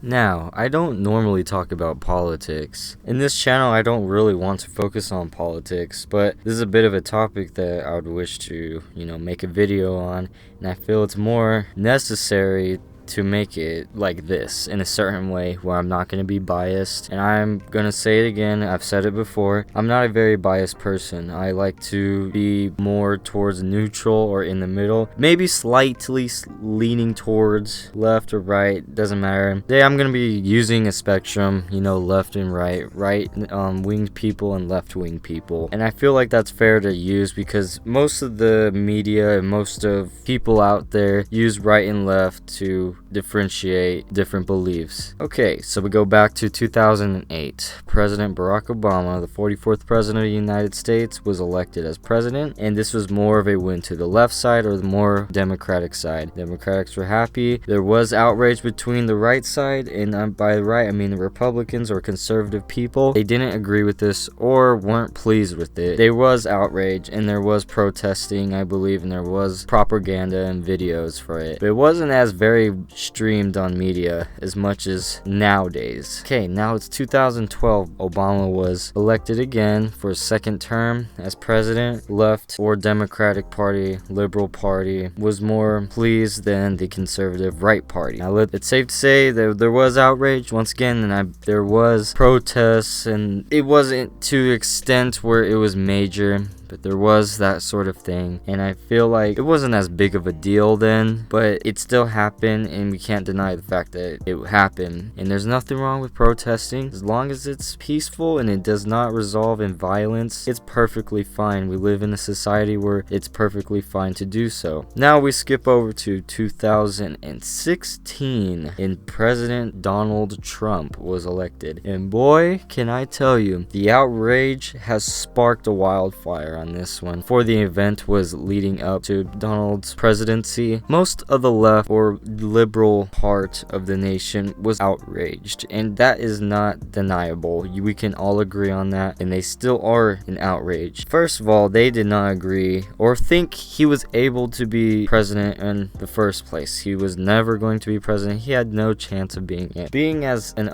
Now, I don't normally talk about politics. In this channel, I don't really want to focus on politics, but this is a bit of a topic that I would wish to, make a video on, and I feel it's more necessary to make it like this in a certain way where I'm not going to be biased. And I'm going to say it again, I've said it before, I'm not a very biased person. I like to be more towards neutral or in the middle, maybe slightly leaning towards left or right, doesn't matter. Today I'm going to be using a spectrum, left and right winged people and left winged people, and I feel like that's fair to use because most of the media and most of people out there use right and left to differentiate different beliefs. Okay, so we go back to 2008. President Barack Obama, the 44th president of the United States, was elected as president, and this was more of a win to the left side or the more Democratic side. Democrats were happy. There was outrage between the right side, and by the right I mean the Republicans or conservative people. They didn't agree with this or weren't pleased with it. There was outrage and there was protesting, I believe, and there was propaganda and videos for it, but it wasn't as very streamed on media as much as nowadays. Okay, now it's 2012. Obama was elected again for a second term as president. Left or Democratic Party, Liberal Party was more pleased than the conservative right party. Now it's safe to say that there was outrage once again, and there was protests, and it wasn't to the extent where it was major, but there was that sort of thing, and I feel like it wasn't as big of a deal then, but it still happened, and we can't deny the fact that it happened. And there's nothing wrong with protesting as long as it's peaceful and it does not resolve in violence. It's perfectly fine. We live in a society where it's perfectly fine to do so. Now we skip over to 2016, and President Donald Trump was elected, and boy, can I tell you, the outrage has sparked a wildfire on this one. For the event was leading up to Donald's presidency, most of the left or liberal part of the nation was outraged, and that is not deniable. We can all agree on that, and they still are in outrage. First of all, they did not agree or think he was able to be president in the first place. He was never going to be president. He had no chance of being it. Being as an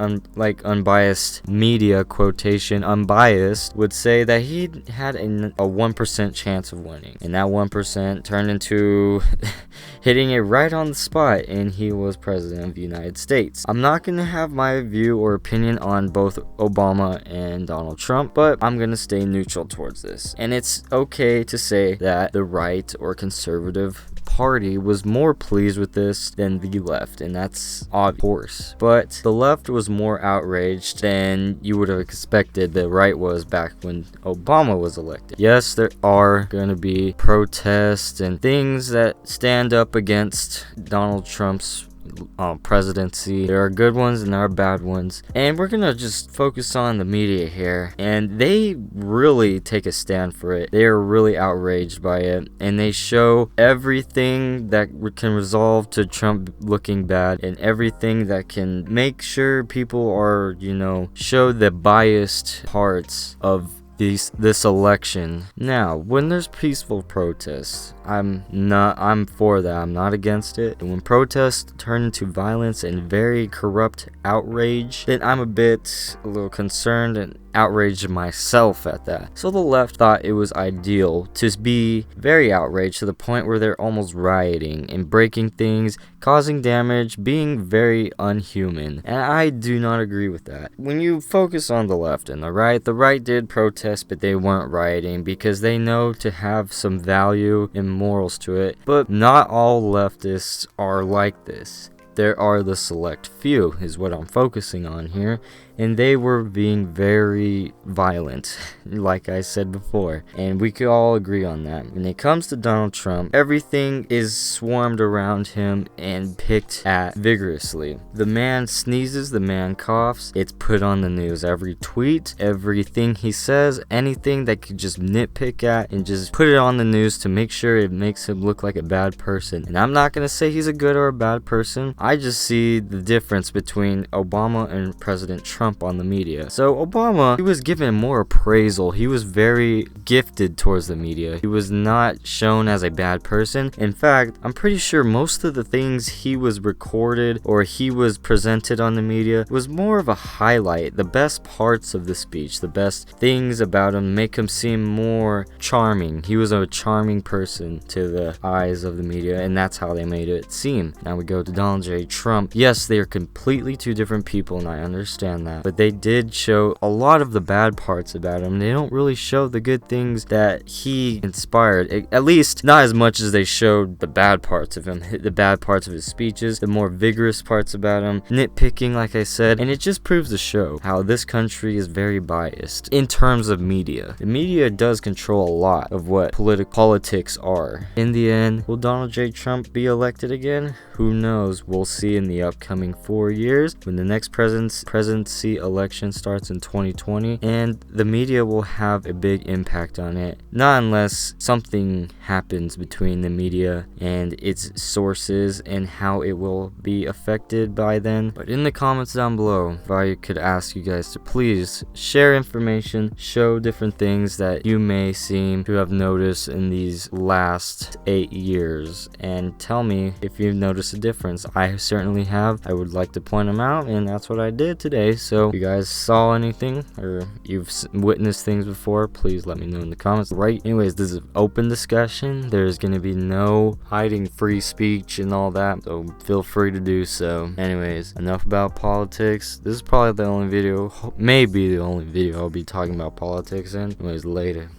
unbiased media quotation, unbiased would say that he had a 1% chance of winning, and that 1% turned into hitting it right on the spot, and he was president of the United States. I'm not going to have my view or opinion on both Obama and Donald Trump, but I'm going to stay neutral towards this, and it's okay to say that the right or conservative party was more pleased with this than the left, and that's obvious. But the left was more outraged than you would have expected the right was back when Obama was elected. Yes, there are going to be protests and things that stand up against Donald Trump's presidency. There are good ones and there are bad ones, and we're gonna just focus on the media here, and they really take a stand for it. They are really outraged by it, and they show everything that can resolve to Trump looking bad, and everything that can make sure people are, show the biased parts of this election. Now, when there's peaceful protests, I'm for that. I'm not against it. And when protests turn into violence and very corrupt outrage, then I'm a little concerned and outraged myself at that. So the left thought it was ideal to be very outraged to the point where they're almost rioting and breaking things, causing damage, being very unhuman. And I do not agree with that. When you focus on the left and the right did protest, but they weren't rioting because they know to have some value and morals to it. But not all leftists are like this. There are the select few, is what I'm focusing on here, and they were being very violent, like I said before, and we could all agree on that. When it comes to Donald Trump, everything is swarmed around him and picked at vigorously. The man sneezes, the man coughs, it's put on the news. Every tweet, everything he says, anything that could just nitpick at and just put it on the news to make sure it makes him look like a bad person. And I'm not going to say he's a good or a bad person. I just see the difference between Obama and President Trump on the media. So Obama, he was given more appraisal. He was very gifted towards the media. He was not shown as a bad person. In fact, I'm pretty sure most of the things he was recorded or he was presented on the media was more of a highlight. The best parts of the speech, the best things about him make him seem more charming. He was a charming person to the eyes of the media, and that's how they made it seem. Now we go to Donald J. Trump. Yes, they are completely two different people, and I understand that, but they did show a lot of the bad parts about him. They don't really show the good things that he inspired, at least not as much as they showed the bad parts of him, the bad parts of his speeches, the more vigorous parts about him, nitpicking like I said, and it just proves to show how this country is very biased in terms of media. The media does control a lot of what politics are. In the end, will Donald J. Trump be elected again? Who knows? We'll see in the upcoming 4 years when the next presidency election starts in 2020, and the media will have a big impact on it. Not unless something happens between the media and its sources and how it will be affected by then. But in the comments down below, if I could ask you guys to please share information, show different things that you may seem to have noticed in these last 8 years, and tell me if you've noticed a difference. I certainly have. I would like to point them out, and that's what I did today. So if you guys saw anything or you've witnessed things before, please let me know in the comments. Right, anyways, this is open discussion. There's gonna be no hiding free speech and all that, so feel free to do so. Anyways, enough about politics. This is probably the only video, maybe the only video I'll be talking about politics in. Anyways, later.